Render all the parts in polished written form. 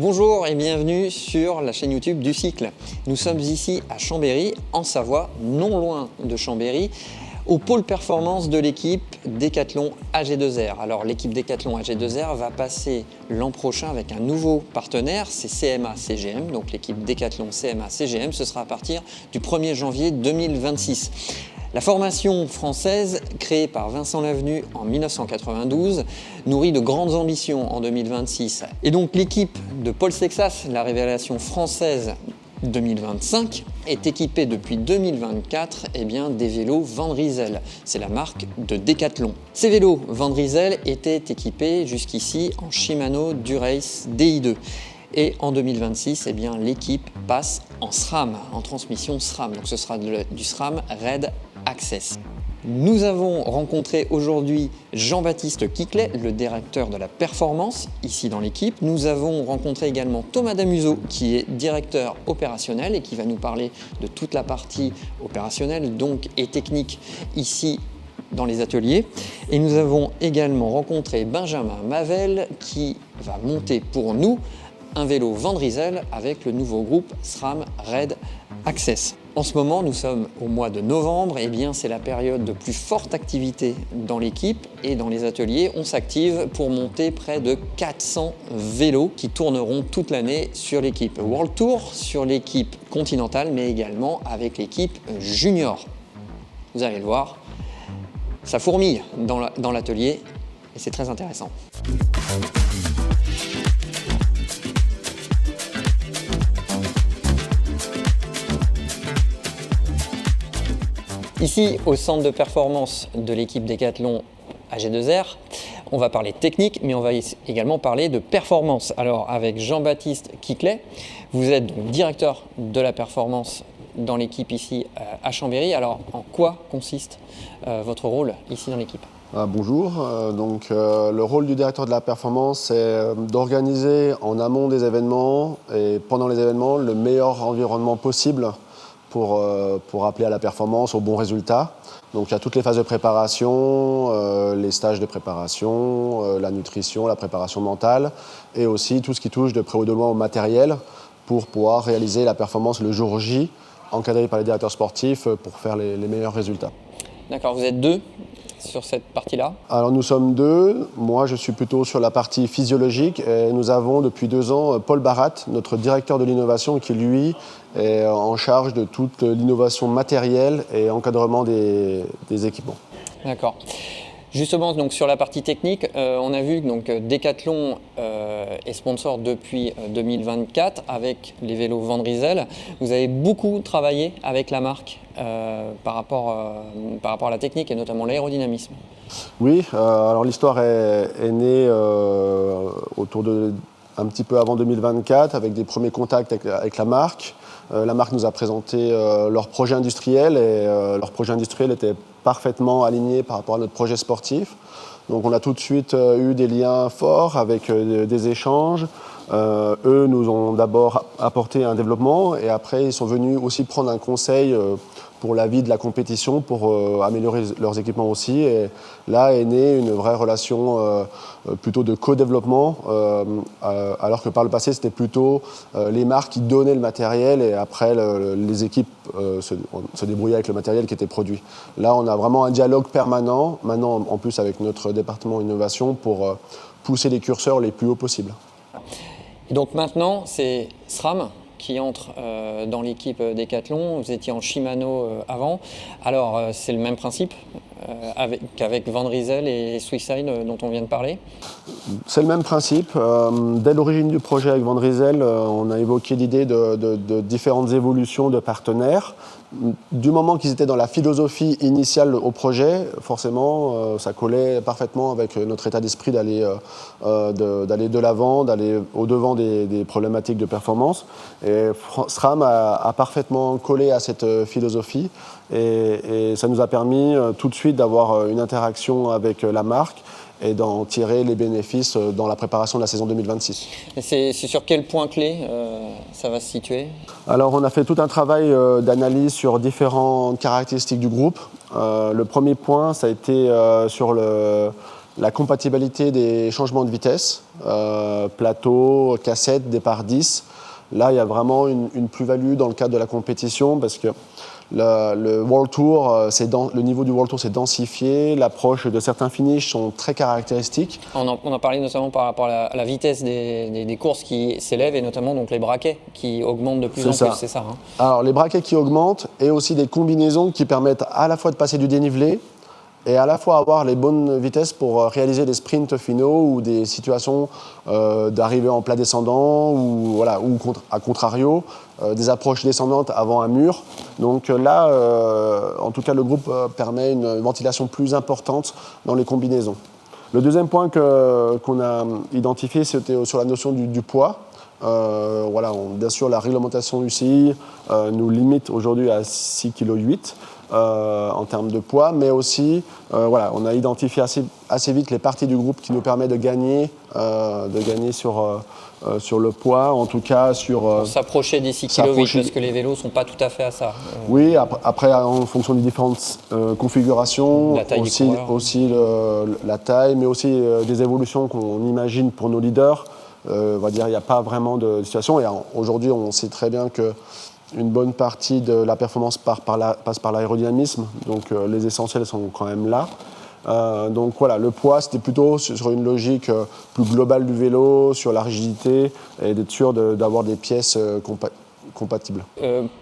Bonjour et bienvenue sur la chaîne YouTube du cycle. Nous sommes ici à Chambéry, en Savoie, non loin de Chambéry, au pôle performance de l'équipe Decathlon AG2R. Alors l'équipe Decathlon AG2R va passer l'an prochain avec un nouveau partenaire, c'est CMA-CGM, donc l'équipe Decathlon CMA-CGM, ce sera à partir du 1er janvier 2026. La formation française, créée par Vincent Lavenu en 1992, nourrit de grandes ambitions en 2026. Et donc l'équipe de Paul Sexas, la révélation française 2025, est équipée depuis 2024 des vélos Van Rysel. C'est la marque de Decathlon. Ces vélos Van Rysel étaient équipés jusqu'ici en Shimano Dura-Ace Di2. Et en 2026, l'équipe passe en SRAM, en transmission SRAM. Donc ce sera du SRAM Red Access. Nous avons rencontré aujourd'hui Jean-Baptiste Quiclet, le directeur de la performance, ici dans l'équipe. Nous avons rencontré également Thomas Damuseau, qui est directeur opérationnel et qui va nous parler de toute la partie opérationnelle donc, et technique ici dans les ateliers. Et nous avons également rencontré Benjamin Mavel, qui va monter pour nous un vélo Van Rysel avec le nouveau groupe SRAM Red Access. En ce moment, nous sommes au mois de novembre, c'est la période de plus forte activité dans l'équipe et dans les ateliers. On s'active pour monter près de 400 vélos qui tourneront toute l'année sur l'équipe World Tour, sur l'équipe continentale, mais également avec l'équipe junior. Vous allez le voir, ça fourmille dans l'atelier et c'est très intéressant. Ici, au centre de performance de l'équipe Decathlon AG2R, on va parler technique, mais on va également parler de performance. Alors, avec Jean-Baptiste Quiclet, vous êtes donc directeur de la performance dans l'équipe ici à Chambéry. Alors, en quoi consiste votre rôle ici dans l'équipe ? Bonjour, le rôle du directeur de la performance, c'est d'organiser en amont des événements et pendant les événements le meilleur environnement possible pour appeler à la performance, au bon résultat. Donc il y a toutes les phases de préparation, les stages de préparation, la nutrition, la préparation mentale et aussi tout ce qui touche de près ou de loin au matériel pour pouvoir réaliser la performance le jour J, encadré par les directeurs sportifs pour faire les meilleurs résultats. D'accord, vous êtes deux sur cette partie-là ? Alors nous sommes deux, moi je suis plutôt sur la partie physiologique et nous avons depuis 2 ans Paul Barat, notre directeur de l'innovation qui lui est en charge de toute l'innovation matérielle et encadrement des équipements. D'accord. Justement, donc, sur la partie technique, on a vu que Decathlon est sponsor depuis 2024 avec les vélos Van Rysel. Vous avez beaucoup travaillé avec la marque par rapport à la technique et notamment l'aérodynamisme. Oui, alors l'histoire est née autour de un petit peu avant 2024 avec des premiers contacts avec la marque. La marque nous a présenté leur projet industriel et leur projet industriel était parfaitement aligné par rapport à notre projet sportif. Donc on a tout de suite eu des liens forts avec des échanges. Eux nous ont d'abord apporté un développement et après ils sont venus aussi prendre un conseil pour la vie de la compétition, pour améliorer leurs équipements aussi. Et là est née une vraie relation plutôt de co-développement, alors que par le passé, c'était plutôt les marques qui donnaient le matériel et après les équipes se débrouillaient avec le matériel qui était produit. Là, on a vraiment un dialogue permanent, maintenant en plus avec notre département innovation, pour pousser les curseurs les plus hauts possibles. Et donc maintenant, c'est SRAM qui entre dans l'équipe Decathlon. Vous étiez en Shimano avant. Alors, c'est le même principe qu'avec Van Rysel et Swissline dont on vient de parler ? C'est le même principe. Dès l'origine du projet avec Van Rysel, on a évoqué l'idée de différentes évolutions de partenaires. Du moment qu'ils étaient dans la philosophie initiale au projet, forcément, ça collait parfaitement avec notre état d'esprit d'aller de l'avant, d'aller au-devant des problématiques de performance. Et SRAM a parfaitement collé à cette philosophie et ça nous a permis tout de suite d'avoir une interaction avec la marque et d'en tirer les bénéfices dans la préparation de la saison 2026. Et c'est sur quel point clé ça va se situer ? Alors on a fait tout un travail d'analyse sur différentes caractéristiques du groupe. Le premier point, ça a été sur la compatibilité des changements de vitesse, plateau, cassette, départ 10. Là, il y a vraiment une plus-value dans le cadre de la compétition parce que le World Tour, le niveau du World Tour s'est densifié, l'approche de certains finishes sont très caractéristiques. On a parlé notamment par rapport à la vitesse des courses qui s'élèvent et notamment donc les braquets qui augmentent de plus en plus, c'est ça hein. Alors les braquets qui augmentent et aussi des combinaisons qui permettent à la fois de passer du dénivelé et à la fois avoir les bonnes vitesses pour réaliser des sprints finaux ou des situations d'arrivée en plat descendant ou à contrario, des approches descendantes avant un mur. Donc là, en tout cas, le groupe permet une ventilation plus importante dans les combinaisons. Le deuxième point qu'on a identifié, c'était sur la notion du poids. Bien sûr, la réglementation UCI nous limite aujourd'hui à 6,8 kg en termes de poids, mais aussi, on a identifié assez vite les parties du groupe qui nous permettent de gagner sur le poids, en tout cas sur... s'approcher des 6,8 kg, parce que les vélos ne sont pas tout à fait à ça. Oui, après, en fonction des différentes configurations, la taille aussi la taille, mais aussi des évolutions qu'on imagine pour nos leaders. On va dire il n'y a pas vraiment de situation. Et aujourd'hui, on sait très bien qu'une bonne partie de la performance passe par l'aérodynamisme. Donc les essentiels sont quand même là. Donc voilà, le poids, c'était plutôt sur une logique plus globale du vélo, sur la rigidité et d'être sûr d'avoir des pièces compatibles.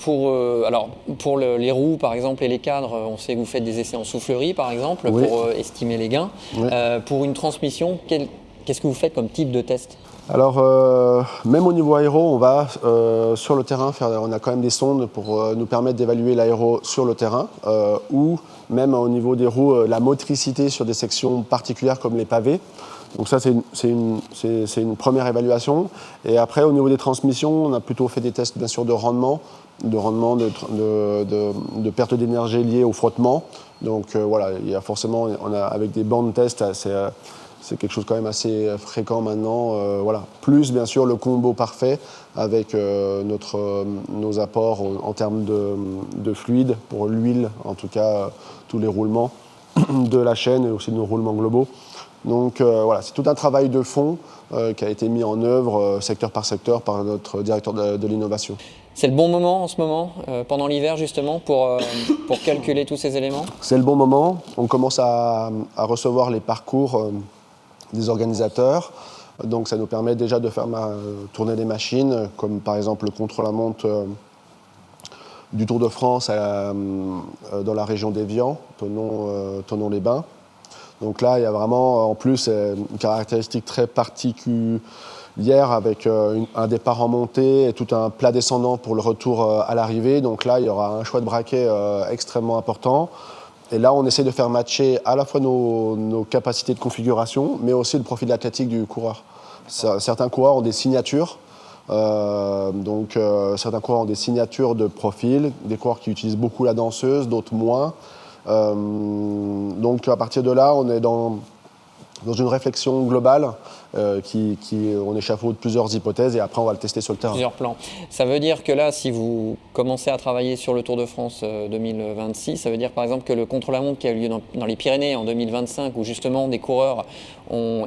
Pour les roues, par exemple, et les cadres, on sait que vous faites des essais en soufflerie, par exemple, oui, pour estimer les gains. Oui. Pour une transmission, qu'est-ce que vous faites comme type de test ? Alors, même au niveau aéro, on va sur le terrain on a quand même des sondes pour nous permettre d'évaluer l'aéro sur le terrain, ou même au niveau des roues, la motricité sur des sections particulières comme les pavés. Donc ça, c'est une première évaluation. Et après, au niveau des transmissions, on a plutôt fait des tests, bien sûr, de rendement, de perte d'énergie liée au frottement. Donc il y a forcément, avec des bancs de test, c'est quelque chose quand même assez fréquent maintenant. Plus, bien sûr, le combo parfait avec nos apports en termes de fluide, pour l'huile, en tout cas, tous les roulements de la chaîne et aussi de nos roulements globaux. Donc c'est tout un travail de fond qui a été mis en œuvre secteur par secteur par notre directeur de l'innovation. C'est le bon moment en ce moment, pendant l'hiver justement, pour calculer tous ces éléments ? C'est le bon moment. On commence à recevoir les parcours des organisateurs. Donc ça nous permet déjà de faire tourner les machines, comme par exemple le contre-la-montre du Tour de France dans la région d'Évian, Thonon-les-Bains. Donc là, il y a vraiment, en plus, une caractéristique très particulière avec un départ en montée et tout un plat descendant pour le retour à l'arrivée. Donc là, il y aura un choix de braquet extrêmement important. Et là, on essaie de faire matcher à la fois nos capacités de configuration, mais aussi le profil athlétique du coureur. Certains coureurs ont des signatures. Certains coureurs ont des signatures de profil, des coureurs qui utilisent beaucoup la danseuse, d'autres moins. Donc à partir de là, on est dans une réflexion globale on échafaude plusieurs hypothèses et après on va le tester sur le terrain. Plusieurs plans. Ça veut dire que là, si vous commencez à travailler sur le Tour de France 2026, ça veut dire par exemple que le contre-la-montre qui a eu lieu dans les Pyrénées en 2025, où justement des coureurs ont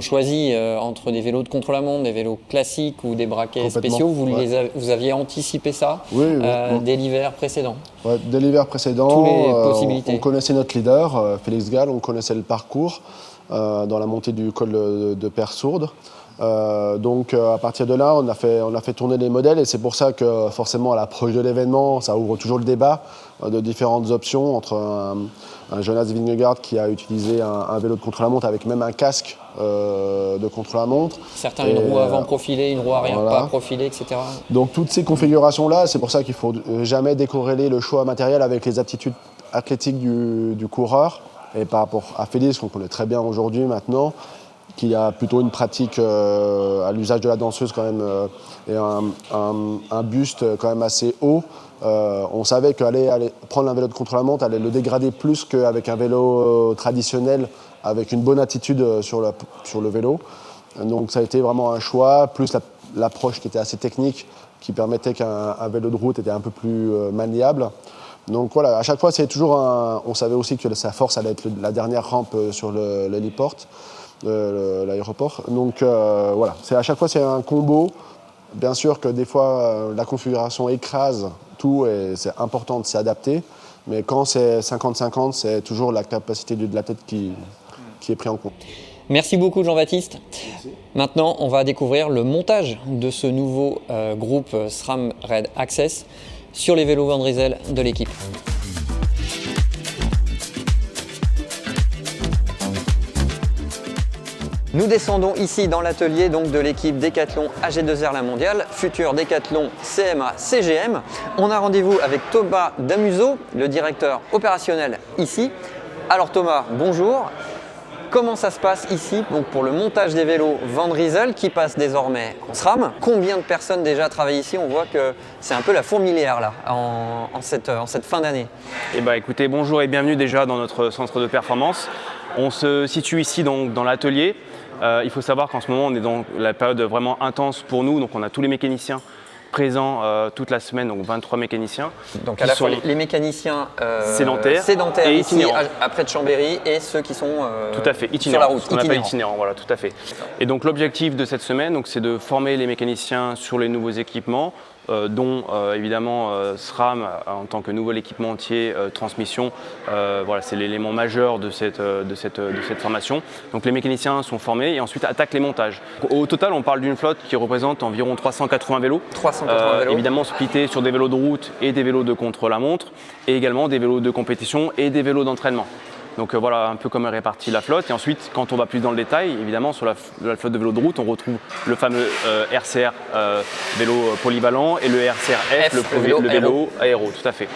choisi entre des vélos de contre-la-montre, des vélos classiques ou des braquets spéciaux, vous aviez anticipé ça dès l'hiver précédent. Ouais, dès l'hiver précédent, toutes les possibilités. On connaissait notre leader, Félix Gall, on connaissait le parcours dans la montée du col de Peyre-Sourde. À partir de là, on a fait tourner les modèles et c'est pour ça que forcément à l'approche de l'événement, ça ouvre toujours le débat de différentes options entre un Jonas Vingegaard qui a utilisé un vélo de contre-la-montre avec même un casque de contre-la-montre. Certains une roue avant profilée, une roue arrière pas profilée, etc. Donc toutes ces configurations-là, c'est pour ça qu'il ne faut jamais décorréler le choix matériel avec les aptitudes athlétiques du coureur. Et par rapport à Félix, qu'on connaît très bien aujourd'hui maintenant, qui a plutôt une pratique à l'usage de la danseuse quand même et un buste quand même assez haut, on savait qu'aller prendre un vélo de contre-la-montre allait le dégrader plus qu'avec un vélo traditionnel avec une bonne attitude sur le vélo. Donc ça a été vraiment un choix, plus l'approche qui était assez technique, qui permettait qu'un vélo de route était un peu plus maniable. Donc voilà, à chaque fois, c'est toujours on savait aussi que sa force allait être la dernière rampe sur l'héliport, l'aéroport. Donc voilà, à chaque fois, c'est un combo. Bien sûr que des fois, la configuration écrase tout et c'est important de s'y adapter. Mais quand c'est 50-50, c'est toujours la capacité de la tête qui est prise en compte. Merci beaucoup Jean-Baptiste. Maintenant, on va découvrir le montage de ce nouveau groupe SRAM Red Access sur les vélos Van Driesel de l'équipe. Nous descendons ici dans l'atelier de l'équipe Decathlon AG2R La Mondiale, futur Decathlon CMA CGM. On a rendez-vous avec Thomas Damuso, le directeur opérationnel ici. Alors Thomas, bonjour. Comment ça se passe ici pour le montage des vélos Van Driesel qui passent désormais en SRAM? Combien de personnes déjà travaillent ici? On voit que c'est un peu la fourmilière là, en cette fin d'année. Eh ben, écoutez, bonjour et bienvenue déjà dans notre centre de performance. On se situe ici dans l'atelier. Il faut savoir qu'en ce moment on est dans la période vraiment intense pour nous, donc on a tous les mécaniciens présents toute la semaine, donc 23 mécaniciens. Donc à la fois les mécaniciens sédentaires et ici itinérants. Près de Chambéry et ceux qui sont tout à fait, sur la route. Ce qu'on appelle itinérants, voilà, tout à fait. Et donc l'objectif de cette semaine, c'est de former les mécaniciens sur les nouveaux équipements, dont évidemment SRAM en tant que nouvel équipementier transmission. Voilà, c'est l'élément majeur de cette formation. Donc les mécaniciens sont formés et ensuite attaquent les montages. Au total, on parle d'une flotte qui représente environ 380 vélos. 380 vélos. Évidemment splittés sur des vélos de route et des vélos de contre-la-montre, et également des vélos de compétition et des vélos d'entraînement. Donc voilà un peu comment est répartie la flotte. Et ensuite, quand on va plus dans le détail, évidemment, sur la flotte de vélos de route, on retrouve le fameux RCR vélo polyvalent et le RCR-F, le vélo aéro, tout à fait.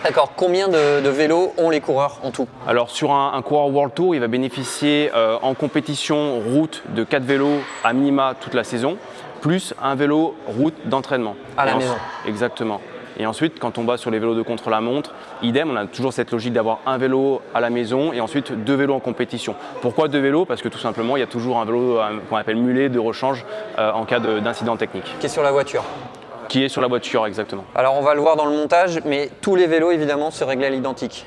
D'accord, combien de vélos ont les coureurs en tout? Alors sur un coureur World Tour, il va bénéficier en compétition route de 4 vélos à minima toute la saison, plus un vélo route d'entraînement. À la maison. Exactement. Et ensuite, quand on va sur les vélos de contre-la-montre, idem, on a toujours cette logique d'avoir un vélo à la maison et ensuite 2 vélos en compétition. Pourquoi 2 vélos? Parce que tout simplement, il y a toujours un vélo qu'on appelle mulet de rechange en cas d'incident technique. Qui est sur la voiture. Qui est sur la voiture, exactement. Alors on va le voir dans le montage, mais tous les vélos évidemment se règlent à l'identique.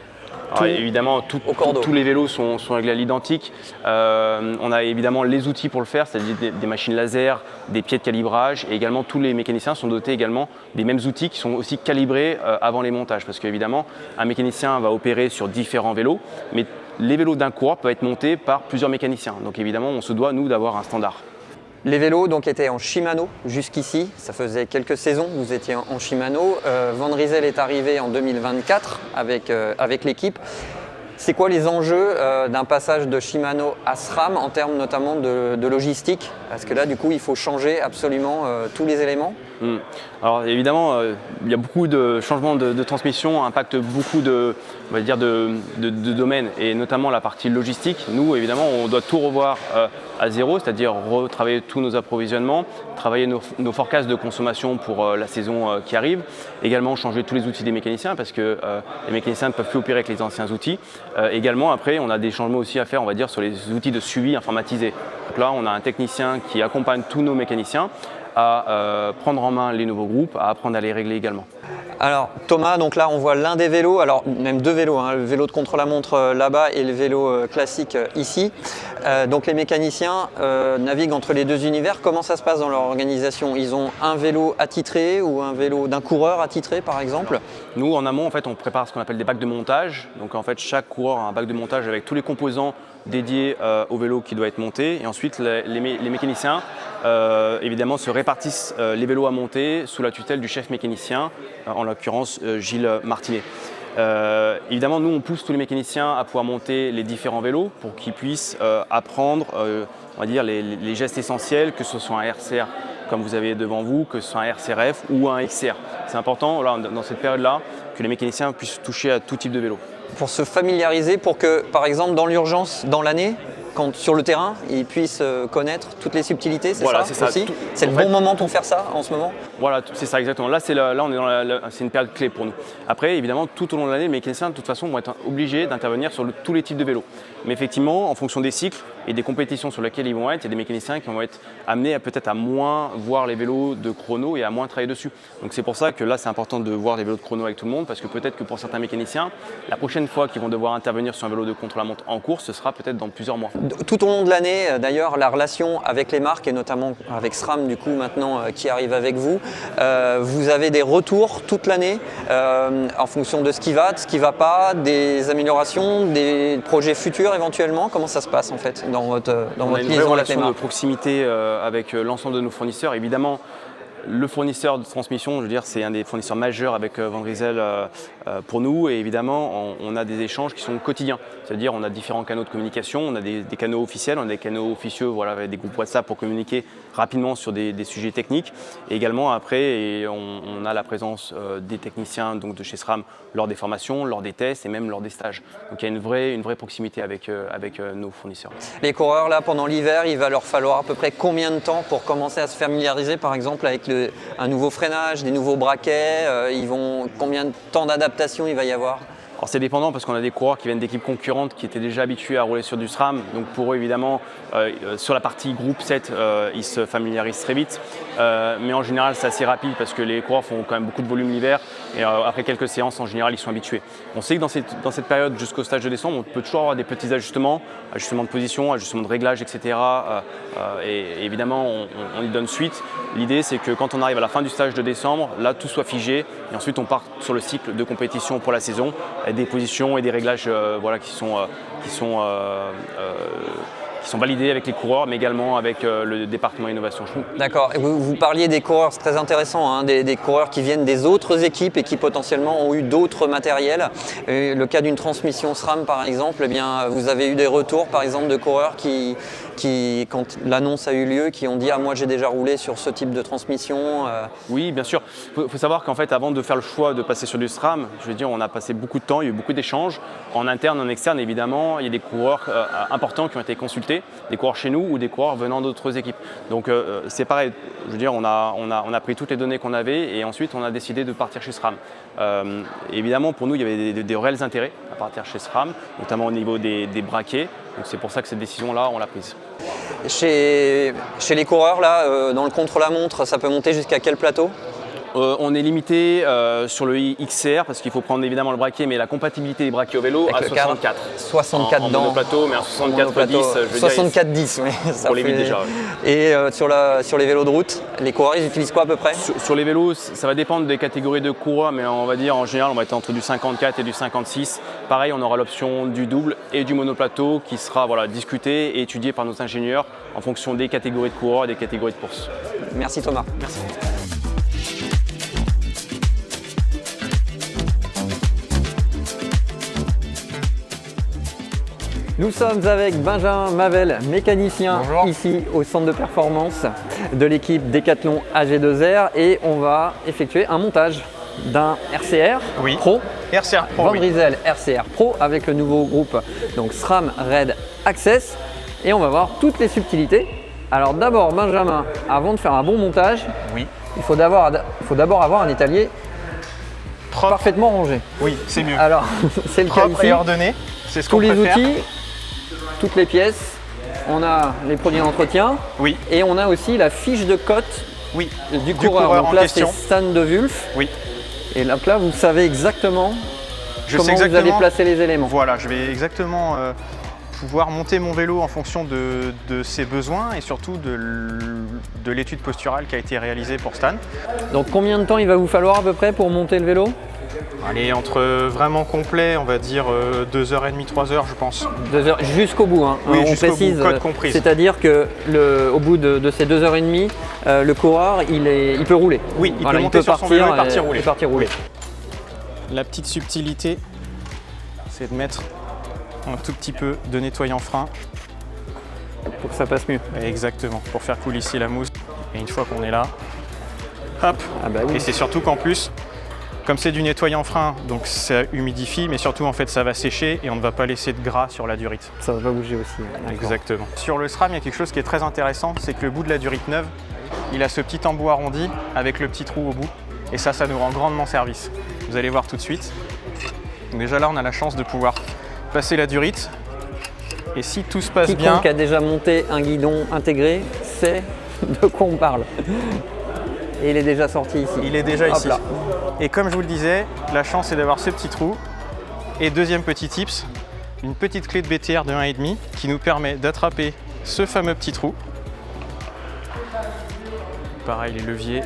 Alors, évidemment, tous les vélos sont réglés à l'identique. On a évidemment les outils pour le faire, c'est-à-dire des machines laser, des pieds de calibrage, et également tous les mécaniciens sont dotés également des mêmes outils qui sont aussi calibrés avant les montages. Parce qu'évidemment, un mécanicien va opérer sur différents vélos, mais les vélos d'un coureur peuvent être montés par plusieurs mécaniciens. Donc évidemment, on se doit, nous, d'avoir un standard. Les vélos donc étaient en Shimano jusqu'ici, ça faisait quelques saisons, vous étiez en Shimano. Van Driesel est arrivé en 2024 avec l'équipe. C'est quoi les enjeux d'un passage de Shimano à SRAM en termes notamment de logistique? Parce que là du coup il faut changer absolument tous les éléments. Alors évidemment, il y a beaucoup de changements de transmission, impactent beaucoup on va dire de domaines et notamment la partie logistique. Nous évidemment on doit tout revoir à zéro, c'est-à-dire retravailler tous nos approvisionnements, travailler nos forecasts de consommation pour la saison qui arrive, également changer tous les outils des mécaniciens parce que les mécaniciens ne peuvent plus opérer avec les anciens outils. Également après on a des changements aussi à faire on va dire sur les outils de suivi informatisés. Donc là on a un technicien qui accompagne tous nos mécaniciens à prendre en main les nouveaux groupes, à apprendre à les régler également. Alors Thomas, donc là on voit l'un des vélos, alors même 2 vélos, le vélo de contre-la-montre là-bas et le vélo classique ici. Donc les mécaniciens naviguent entre les 2 univers. Comment ça se passe dans leur organisation? Ils ont un vélo attitré ou un vélo d'un coureur attitré par exemple? Nous en amont en fait on prépare ce qu'on appelle des bacs de montage. Donc en fait chaque coureur a un bac de montage avec tous les composants dédiés au vélo qui doit être monté. Et ensuite les mécaniciens évidemment se répartissent les vélos à monter sous la tutelle du chef mécanicien, en l'occurrence Gilles Martinet. Évidemment, nous, on pousse tous les mécaniciens à pouvoir monter les différents vélos pour qu'ils puissent apprendre on va dire, les gestes essentiels, que ce soit un RCR comme vous avez devant vous, que ce soit un RCRF ou un XCR. C'est important là, dans cette période-là que les mécaniciens puissent toucher à tout type de vélo. Pour se familiariser, pour que, par exemple, dans l'urgence, dans l'année, quand sur le terrain, ils puissent connaître toutes les subtilités, c'est voilà, ça aussi. C'est le bon moment pour faire ça en ce moment. Voilà, c'est ça exactement. Là, on est c'est une période clé pour nous. Après, évidemment, tout au long de l'année, les mécaniciens, de toute façon, vont être obligés d'intervenir sur tous les types de vélos. Mais effectivement, en fonction des cycles, et des compétitions sur lesquelles ils vont être, il y a des mécaniciens qui vont être amenés peut-être à moins voir les vélos de chrono et à moins travailler dessus. Donc c'est pour ça que là c'est important de voir les vélos de chrono avec tout le monde, parce que peut-être que pour certains mécaniciens, la prochaine fois qu'ils vont devoir intervenir sur un vélo de contre-la-montre en course, ce sera peut-être dans plusieurs mois. Tout au long de l'année, d'ailleurs, la relation avec les marques et notamment avec SRAM du coup maintenant qui arrive avec vous, vous avez des retours toute l'année en fonction de ce qui va, de ce qui ne va pas, des améliorations, des projets futurs éventuellement. Comment ça se passe en fait dans votre liaison avec les marques? On a une vraie relation de proximité avec l'ensemble de nos fournisseurs. Évidemment, le fournisseur de transmission, je veux dire, c'est un des fournisseurs majeurs avec Van Driesel pour nous, et évidemment, on a des échanges qui sont quotidiens. C'est-à-dire, on a différents canaux de communication, on a des canaux officiels, on a des canaux officieux, voilà, avec des groupes WhatsApp pour communiquer rapidement sur des sujets techniques. Et également, après, on a la présence des techniciens donc de chez SRAM lors des formations, lors des tests et même lors des stages. Donc, il y a une vraie proximité avec nos fournisseurs. Les coureurs, là, pendant l'hiver, il va leur falloir à peu près combien de temps pour commencer à se familiariser, par exemple, avec un nouveau freinage, des nouveaux braquets, combien de temps d'adaptation il va y avoir? Alors c'est dépendant parce qu'on a des coureurs qui viennent d'équipes concurrentes qui étaient déjà habitués à rouler sur du SRAM. Donc pour eux évidemment, sur la partie groupe 7, ils se familiarisent très vite. Mais en général c'est assez rapide parce que les coureurs font quand même beaucoup de volume l'hiver. Et après quelques séances, en général, ils sont habitués. On sait que dans cette période jusqu'au stage de décembre, on peut toujours avoir des petits ajustements de position, ajustements de réglage, etc. Et évidemment, on y donne suite. L'idée c'est que quand on arrive à la fin du stage de décembre, là tout soit figé. Et ensuite on part sur le cycle de compétition pour la saison. Des positions et des réglages qui sont validés avec les coureurs, mais également avec le département innovation. D'accord. Vous parliez des coureurs, c'est très intéressant, hein, des coureurs qui viennent des autres équipes et qui potentiellement ont eu d'autres matériels. Le cas d'une transmission SRAM par exemple, eh bien, vous avez eu des retours par exemple de coureurs qui quand l'annonce a eu lieu, qui ont dit « Ah, moi j'ai déjà roulé sur ce type de transmission ». Oui, bien sûr. Il faut savoir qu'en fait, avant de faire le choix de passer sur du SRAM, je veux dire, on a passé beaucoup de temps, il y a eu beaucoup d'échanges. En interne, en externe, évidemment, il y a des coureurs importants qui ont été consultés, des coureurs chez nous ou des coureurs venant d'autres équipes. Donc c'est pareil, je veux dire, on a pris toutes les données qu'on avait et ensuite on a décidé de partir chez SRAM. Évidemment, pour nous, il y avait des réels intérêts à partir chez SRAM, notamment au niveau des braquets. Donc c'est pour ça que cette décision-là, on l'a prise. Chez les coureurs, là, dans le contre-la-montre, ça peut monter jusqu'à quel plateau ? On est limité sur le XCR parce qu'il faut prendre évidemment le braquet, mais la compatibilité des braquets au vélo à 64. 64 en monoplateau, mais à 64-10, 64-10, oui. Pour les 8 déjà. Ouais. Et sur les vélos de route, les coureurs, ils utilisent quoi à peu près ? Sur les vélos, ça va dépendre des catégories de coureurs, mais on va dire en général, on va être entre du 54 et du 56. Pareil, on aura l'option du double et du monoplateau qui sera discuté et étudié par nos ingénieurs en fonction des catégories de coureurs et des catégories de courses. Merci Thomas. Merci. Nous sommes avec Benjamin Mavel, mécanicien. Bonjour. Ici au centre de performance de l'équipe Decathlon AG2R et on va effectuer un montage d'un RCR Pro. RCR Pro, Van Driesel RCR Pro avec le nouveau groupe donc SRAM Red Access et on va voir toutes les subtilités. Alors d'abord Benjamin, avant de faire un bon montage, il faut d'abord avoir un étalier propre, parfaitement rangé. Oui, c'est mieux. Alors c'est le cas Propre ici. et ordonné, c'est ce qu'on Tous les préfère. outils, toutes les pièces, on a les produits d'entretien et on a aussi la fiche de cote du coureur. Donc là c'est Stan de Wulf. Et donc là vous savez exactement comment vous allez placer les éléments. Voilà, je vais exactement pouvoir monter mon vélo en fonction de ses besoins et surtout de l'étude posturale qui a été réalisée pour Stan. Donc combien de temps il va vous falloir à peu près pour monter le vélo ? Allez, entre vraiment complet, on va dire 2h30, 3h je pense. 2 heures jusqu'au bout, hein. Oui, on précise, bout, code comprise. C'est-à-dire qu'au bout de ces 2h30, le coureur il peut rouler. Oui, il peut monter sur son vélo et partir rouler. Oui. La petite subtilité, c'est de mettre un tout petit peu de nettoyant frein. Pour que ça passe mieux. Exactement, pour faire coulisser la mousse. Et une fois qu'on est là, hop. Et c'est surtout qu'en plus, comme c'est du nettoyant frein, donc ça humidifie, mais surtout en fait ça va sécher et on ne va pas laisser de gras sur la durite. Ça va bouger aussi. Exactement. Sur le SRAM, il y a quelque chose qui est très intéressant, c'est que le bout de la durite neuve, il a ce petit embout arrondi avec le petit trou au bout. Et ça nous rend grandement service. Vous allez voir tout de suite. Donc déjà là, on a la chance de pouvoir passer la durite Et si tout se passe Quiconque bien, a déjà monté un guidon intégré sait de quoi on parle. Et il est déjà sorti ici. il est déjà Hop ici. là. Et comme je vous le disais, la chance c'est d'avoir ce petit trou. Et deuxième petit tips, une petite clé de BTR de 1,5 qui nous permet d'attraper ce fameux petit trou. Pareil, les leviers,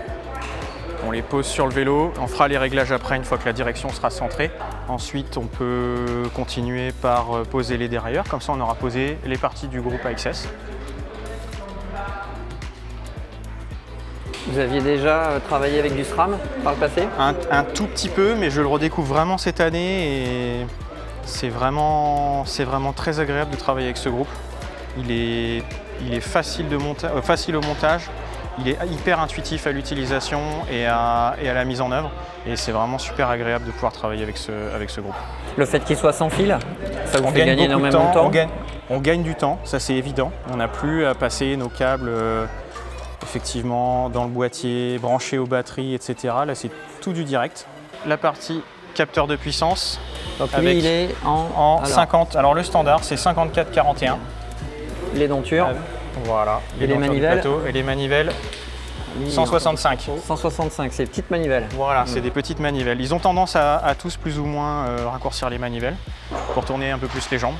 on les pose sur le vélo. On fera les réglages après une fois que la direction sera centrée. Ensuite, on peut continuer par poser les dérailleurs. Comme ça, on aura posé les parties du groupe AXS. Vous aviez déjà travaillé avec du SRAM par le passé? Un tout petit peu, mais je le redécouvre vraiment cette année et c'est vraiment très agréable de travailler avec ce groupe. Il est facile au montage, il est hyper intuitif à l'utilisation et à la mise en œuvre et c'est vraiment super agréable de pouvoir travailler avec ce groupe. Le fait qu'il soit sans fil, ça vous On fait gagne gagner beaucoup de énormément de temps? on gagne du temps, ça c'est évident. On n'a plus à passer nos câbles effectivement dans le boîtier, branchés aux batteries, etc. Là c'est tout du direct. La partie capteur de puissance, Donc lui, avec il est en 50. Alors le standard c'est 54-41. Les dontures, Voilà. Et les dentures du manivelles plateau. Et les manivelles 165. 165, c'est petites manivelles. Voilà, c'est des petites manivelles. Ils ont tendance à tous plus ou moins raccourcir les manivelles pour tourner un peu plus les jambes.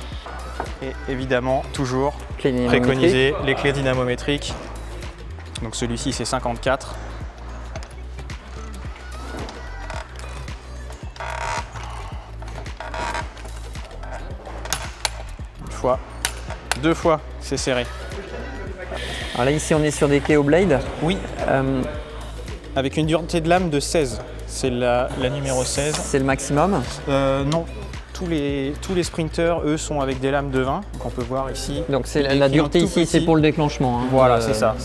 Et évidemment, toujours Clé dynamométrique. préconiser les clés dynamométriques. Donc celui-ci c'est 54. Une fois, deux fois, c'est serré. Alors là, ici, on est sur des clés au blade. Oui, avec une dureté de lame de 16. C'est la numéro 16. C'est le maximum. Non, tous les sprinters, eux, sont avec des lames de 20. Donc on peut voir ici. Donc c'est des la clients dureté tout ici, c'est petits. pour le déclenchement. Hein. Voilà, c'est ça.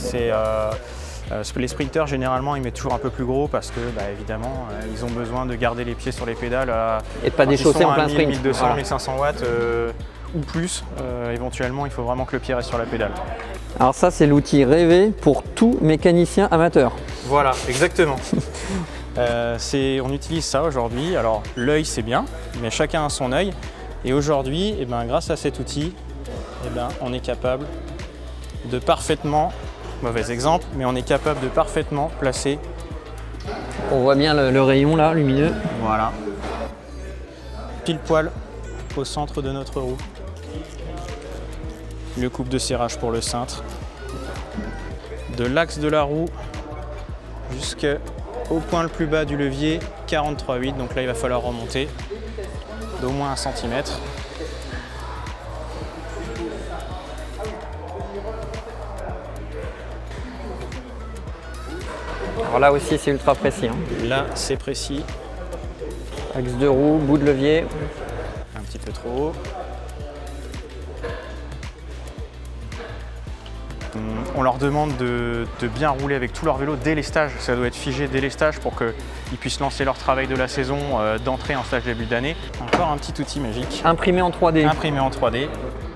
Les sprinters, généralement, ils mettent toujours un peu plus gros parce que, évidemment, ils ont besoin de garder les pieds sur les pédales. Et pas quand ils déchausser sont en à plein 1000, sprint. 1200, Voilà. 1500 watts ou plus. Éventuellement, il faut vraiment que le pied reste sur la pédale. Alors ça, c'est l'outil rêvé pour tout mécanicien amateur. Voilà, exactement. On utilise ça aujourd'hui. Alors, l'œil, c'est bien, mais chacun a son œil. Et aujourd'hui, grâce à cet outil, on est capable de parfaitement, mauvais exemple, mais on est capable de parfaitement placer. On voit bien le rayon là, lumineux. Voilà. Pile poil au centre de notre roue. Le coupe de serrage pour le cintre. De l'axe de la roue jusqu'au point le plus bas du levier, 43,8. Donc là, il va falloir remonter d'au moins 1 cm. Alors là aussi, c'est ultra précis. Hein. Là, c'est précis. Axe de roue, bout de levier. Un petit peu trop haut. On leur demande de bien rouler avec tout leur vélo dès les stages. Ça doit être figé dès les stages pour qu'ils puissent lancer leur travail de la saison d'entrée en stage début d'année. Encore un petit outil magique. Imprimé en 3D. Imprimé en 3D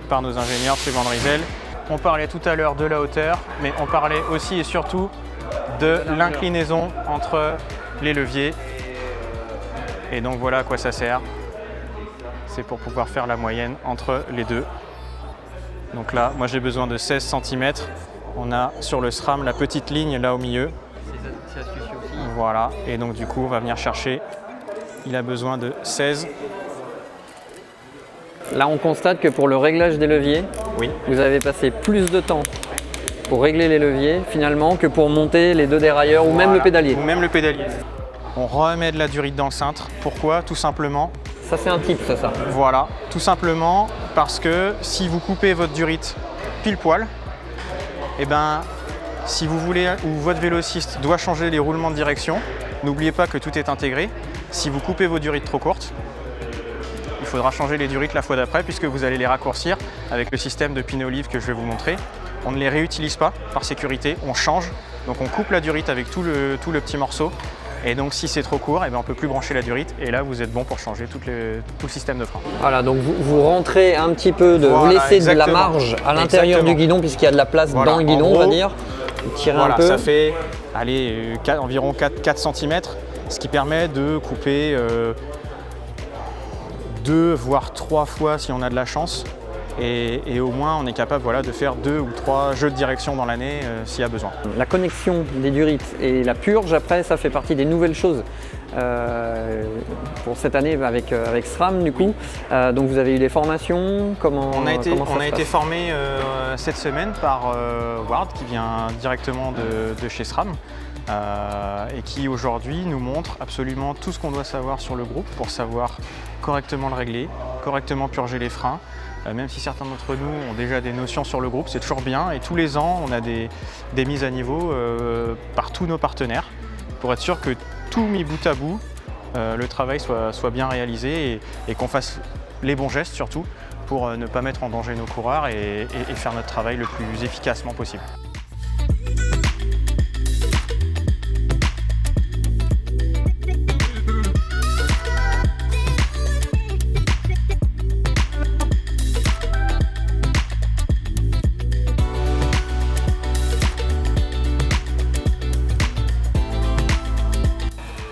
par nos ingénieurs chez Van Rysel. On parlait tout à l'heure de la hauteur, mais on parlait aussi et surtout de l'inclinaison entre les leviers. Et donc voilà à quoi ça sert. C'est pour pouvoir faire la moyenne entre les deux. Donc là, moi j'ai besoin de 16 cm. On a sur le SRAM la petite ligne là au milieu. Voilà, et donc du coup on va venir chercher. Il a besoin de 16. Là, on constate que pour le réglage des leviers, Oui. vous avez passé plus de temps pour régler les leviers finalement que pour monter les deux dérailleurs ou même le pédalier. Ou même le pédalier. On remet de la durite dans le cintre. Pourquoi? Tout simplement. Ça, c'est un type, ça. Voilà, tout simplement parce que si vous coupez votre durite pile poil, si vous voulez ou votre vélociste doit changer les roulements de direction, n'oubliez pas que tout est intégré. Si vous coupez vos durites trop courtes, il faudra changer les durites la fois d'après puisque vous allez les raccourcir avec le système de pin olive que je vais vous montrer. On ne les réutilise pas par sécurité, on change. Donc on coupe la durite avec tout le petit morceau. Et donc si c'est trop court, on ne peut plus brancher la durite. Et là, vous êtes bon pour changer tout le système de frein. Voilà, donc vous rentrez un petit peu, vous laissez de la marge à l'intérieur du guidon puisqu'il y a de la place dans le guidon, on va dire. Vous tirez un peu. Ça fait environ 4 cm, ce qui permet de couper 2 voire 3 fois si on a de la chance et au moins on est capable de faire 2 ou 3 jeux de direction dans l'année s'il y a besoin. La connexion des durites et la purge, après, ça fait partie des nouvelles choses pour cette année avec SRAM du coup. Donc vous avez eu des formations, comment On a été passe formé cette semaine par Ward qui vient directement de chez SRAM. Et qui aujourd'hui nous montre absolument tout ce qu'on doit savoir sur le groupe pour savoir correctement le régler, correctement purger les freins. Même si certains d'entre nous ont déjà des notions sur le groupe, c'est toujours bien et tous les ans on a des mises à niveau par tous nos partenaires pour être sûr que tout mis bout à bout, le travail soit bien réalisé et qu'on fasse les bons gestes surtout pour ne pas mettre en danger nos coureurs et faire notre travail le plus efficacement possible.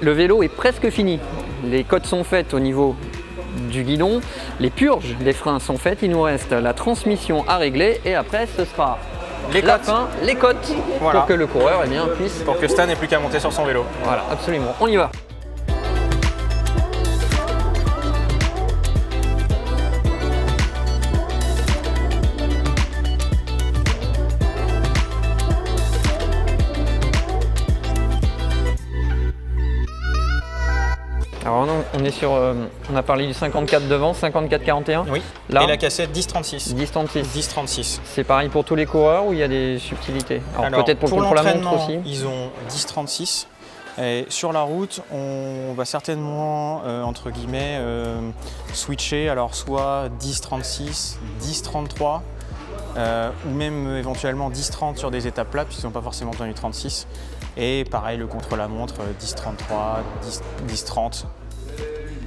Le vélo est presque fini. Les cotes sont faites au niveau du guidon, les purges des freins sont faites, il nous reste la transmission à régler et après ce sera les cotes Voilà. pour que le coureur puisse... Pour que Stan n'ait plus qu'à monter sur son vélo. Voilà, absolument. On y va. Alors on est sur, on a parlé du 54 devant, 54-41. Oui. Là, et la cassette 10-36. 10-36. 10-36. C'est pareil pour tous les coureurs ou il y a des subtilités? Alors peut-être pour la montre l'entraînement, aussi. ils ont 10-36. Et sur la route, on va certainement, entre guillemets, switcher, alors soit 10-36, 10-33, ou même éventuellement 10-30 sur des étapes plates, puisqu'ils n'ont pas forcément besoin du 36. Et pareil, le contre-la-montre, 10-33, 10-30.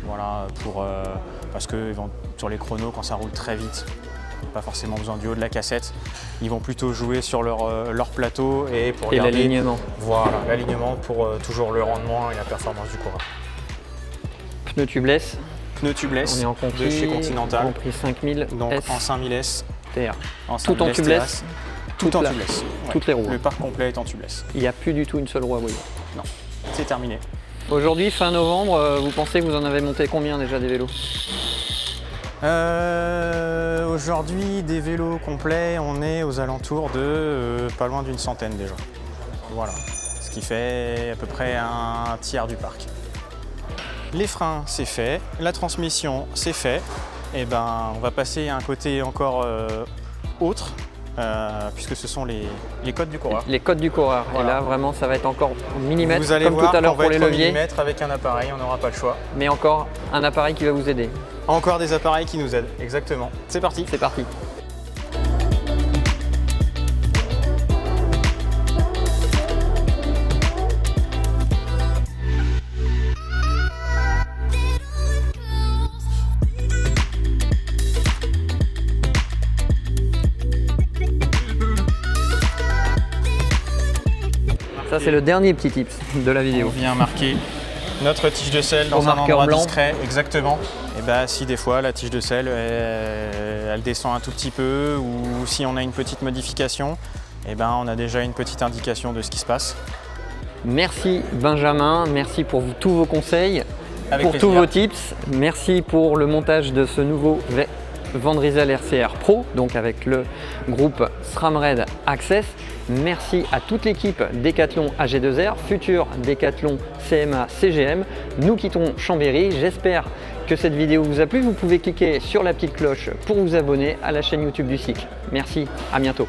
Voilà, parce que sur les chronos, quand ça roule très vite, pas forcément besoin du haut de la cassette. Ils vont plutôt jouer sur leur plateau et pour garder l'alignement. Voilà, l'alignement pour toujours le rendement et la performance du coureur. Pneus tubeless. Pneus tubeless On est en Conti, de chez Continental. Grand Prix 5000 Donc S en 5000 S. TR. En Tout en 5000 tubeless. Tout en tubeless. Ouais. Toutes les roues. Le parc complet est en tubeless. Il n'y a plus du tout une seule roue à bouillir. Non, c'est terminé. Aujourd'hui, fin novembre, vous pensez que vous en avez monté combien déjà des vélos? Aujourd'hui, des vélos complets, on est aux alentours de pas loin d'une centaine déjà. Voilà, ce qui fait à peu près un tiers du parc. Les freins, c'est fait. La transmission, c'est fait. Et ben, on va passer à un côté encore autre, puisque ce sont les codes du coureur. Les codes du coureur. Voilà. Et là, vraiment, ça va être encore millimètre, Vous allez comme voir tout à l'heure qu'on va pour les être au leviers, millimètre avec un appareil, on n'aura pas le choix. mais encore un appareil qui va vous aider. Encore des appareils qui nous aident, exactement. C'est parti. C'est parti. Ça, c'est le dernier petit tips de la On vidéo. vient marquer notre tige de sel dans Au un marqueur endroit blanc. discret, exactement. Et bah si des fois la tige de sel elle descend un tout petit peu ou si on a une petite modification, et ben on a déjà une petite indication de ce qui se passe. Merci Benjamin, merci pour tous vos conseils, Avec pour plaisir. tous vos tips. Merci pour le montage de ce nouveau Vandrizel RCR Pro, donc avec le groupe SRAM Red Access. Merci à toute l'équipe Decathlon AG2R, futur Decathlon CMA CGM. Nous quittons Chambéry. J'espère que cette vidéo vous a plu. Vous pouvez cliquer sur la petite cloche pour vous abonner à la chaîne YouTube du cycle. Merci, à bientôt.